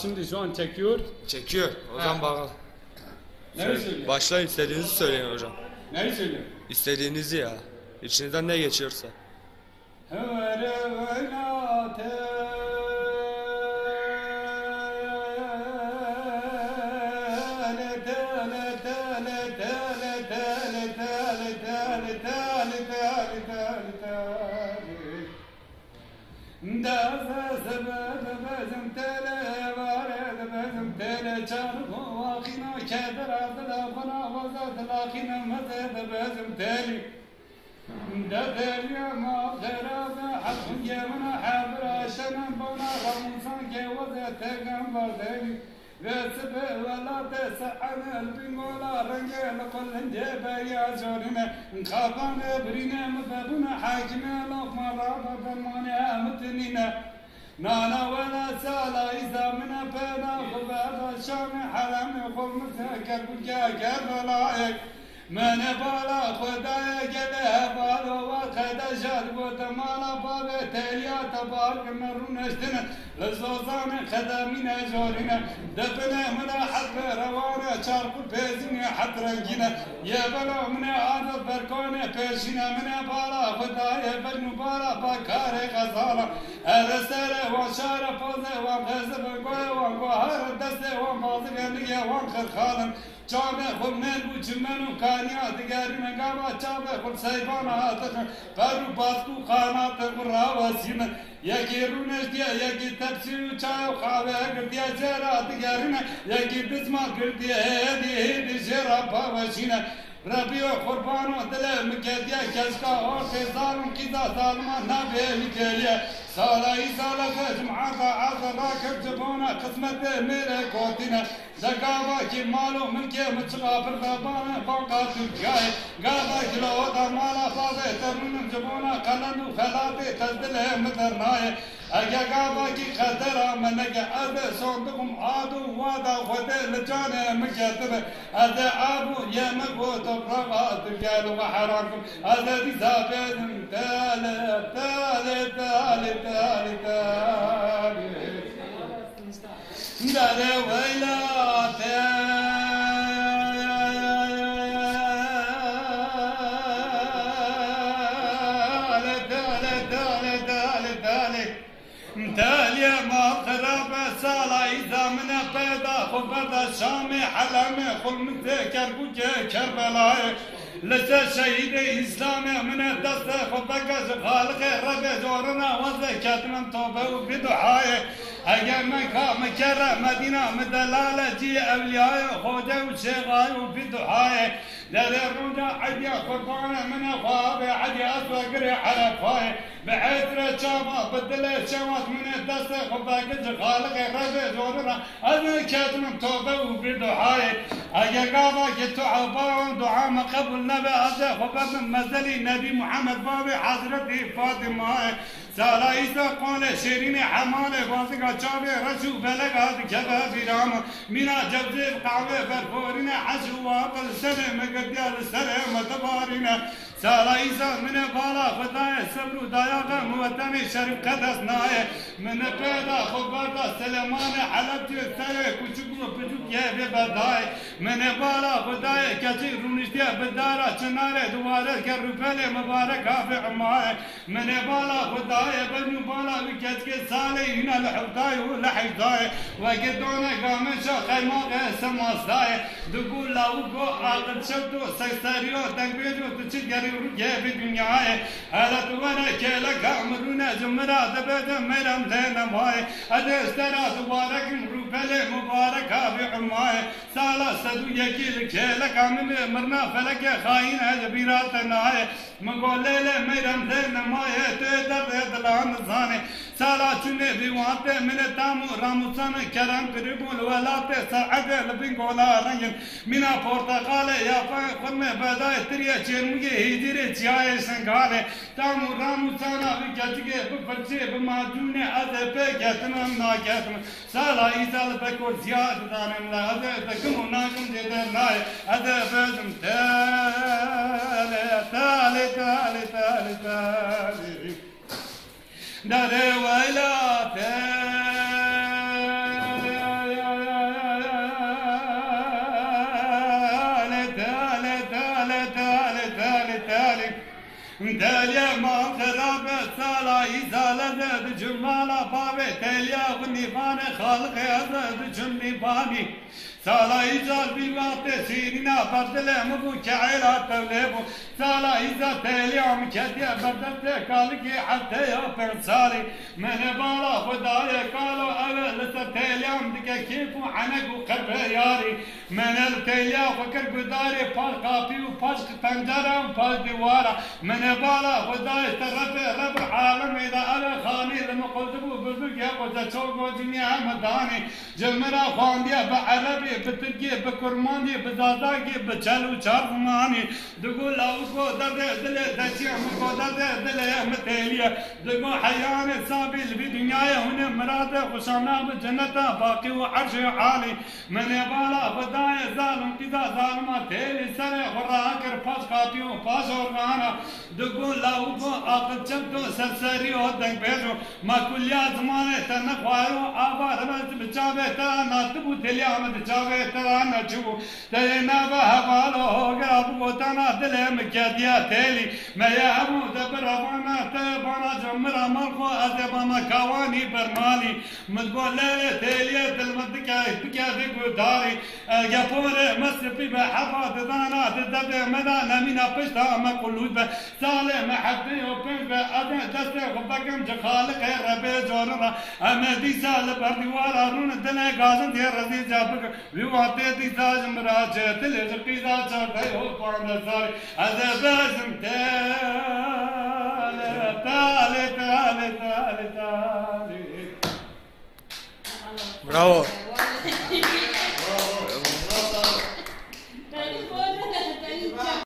Şimdi şu an çekiyor. Çekiyor. O zaman bakalım. Neyi söylüyor? Başlayın, istediğinizi söyleyin hocam. Neyi söylüyor? İstediğinizi ya. İçinizden ne geçiyorsa. دبر ما خراب حق يمنا حبر شنا بنا رمسان جوزة تجمع بردني رسب ولا تسعن البنولا رجال كل جب يا زورنا خافنا برينا مذبنا حاجنا لو مرة بمنا متنينا نانا ولا سالا إذا منا بنا خبر شام حرام خل مسكر بجا كرلايك من بالا خدای گله بالو و خدا جاد بود مالا باب تلیا تبارک مرونشتن لزوزان خدامین جورنا دفنا من حق روانا چارق پیزین حق رنگینا یا بلا من عادت برکان پیشینا من بالا خدای بن بالا باکار غزالا ارسل و شار پوز و غزب گوی و گوهر دست و مازگنی و خرخالن چابه خود من بود چمنو کانیات گریم گاوا چابه خود سیبان آتش پرو باسکو خانات راوسیم یکی رونش دیا یکی تپسی و چای و خوابه کردیا جرات گریم یکی بزما کردیا هدی جرا باوشینه ربی و قربان و دل مکدیا کشکا اور سالم کیزا سالمان نبی میکلیه سالای سالا جمعه عصر راکب جبونا قسمت میره کوتینه زكاوا كي مالو من كي متغافر بابانا فوقا تركاي قاضا كيلو وطا مالا فاضي ترنم جبونا قلن وخلاتي تزدله مدرناي اجا قاضا كي خدرا منك اذا صندوقم عادو وادا خده لجانا مكاتبه اذا ابو يمكو تبرغا تركالو وحرامكم اذا دي زابين تالي تالي تالي تالي تالي دار ويلات تالي ما خراب سالا إذا من بيدا خبر شامي حلمي خل متذكر بوجه كربلاء لسه شهيد إسلام من الدست خبك خالق رب جورنا وزكاتنا توبة وبدعاء اگر من کام کرد مدینه مدلالتی اولیای خدا و شیخای و بدعای در رودا عدی قربان من خواب عدی اصغر عرفای بعثر شما بدل شمات من دست خباگج خالق رب جورنا از کاتم توبه و بدعای اگر قاضا که تو عبا دعا مقبول نبی از خبر مزلی نبی محمد باب حضرت فاطمه سالا ایسا قول شیرین حمال بازگا چاوه رشو بلگاد کبه بیرام مینا جبزه قعوه برفورین حشو واقل سنه مقدیال سنه متبارین سالا ایسا من بالا خدای صبر و دایاغ موطن شریف قدس نایه من پیدا خبردا سلمان حلب سره کچک و پچک یه بدای من بالا خدای کسی رونشتی بدارا چناره دواره که روپل مبارک آفی عمای من بالا خدای بنو بالا بکت که ساله اینا لحبتای و لحبتای و گدونه گامشا خیماغ سماستای دقول لاوگو آقل شدو سکساریو تنگویجو تچید گری رو گیفی دنیای حالت ونه که لکا مرونه جمرا دبده میرم زینمای اده استرا دوارکن روپل مبارک آفی عمای سالا سدو یکی لکه لکا من مرنا فلک خاین جبیرات نای مگول لیله میرم زینمای تیدر دلان زانه سالا چونه بیوانته من تامو راموسان کرم قریبون ولات سعد لبین گولا رنگن مینا پورتقاله یا خرمه بدای تریه چرمگه هیدیره چیای سنگاله تامو راموسان آبی گچگه بپرچه بماجونه از پیگتنم ناگتنم سالا ایزال بکور زیاد دانم لازه تکمو ناکم دیده نای از بزم تاله تاله تاله تاله تاله در ویلات جمالا بابي تاليا ونيفان خالق هذا جنيفاني سالا إذا بالوقت سيرنا بدل مبو كعيلا تولبو سالا إذا تاليا مكتيا بدل كالك حتى يا سالي من بالا خدايا قالوا أول تاليا مدك كيف عنك وقربياري من التاليا فكر بداري فالقابي وفشق تنجرة وفالدوارة من بالا خدايا ترفع رب العالم إذا أنا خاني لما قلتبو ببقى وتشوقو دنيا مداني جمرا خوانديا بعربي بتركي بكرماني بزازاكي بچلو چارماني دقو لاوكو دل دشي مكو دل متيليا دقو حيان سابي في دنيا هنا مراد خشانا بجنة باقي وعرش عالي من بالا بداية ظالم كذا ظالما تيلي سنة وراكر فاش قاطيو فاش ورغانا دقو لاوكو آقل چبتو سرسري ودنگ بيجو ما كل يا زمانه تنخوارو آبار بس بچاوه تا ناتبو تلي آمد چاوه تا نچو تينا بحوالو ہوگا بوتانا دل مكاديا تيلي ما يا ابو دبروانا تبانا جمرا مالكو ازبا مكاواني برمالي مدقول ليلة تيلي دل مدكا بكادي قداري يفور مسبي بحفا تدانا تدد مدى نمينا پشتا مقلود سالي محبي وبنج بأدن دسته خبكم جخالق ربي جورنا امدي سال بردوارا رون دل غازن دي رزي جابك ويواتي دي تاج مراج تل قيدا چاردي هو پاند ساري ازبازم Bravo.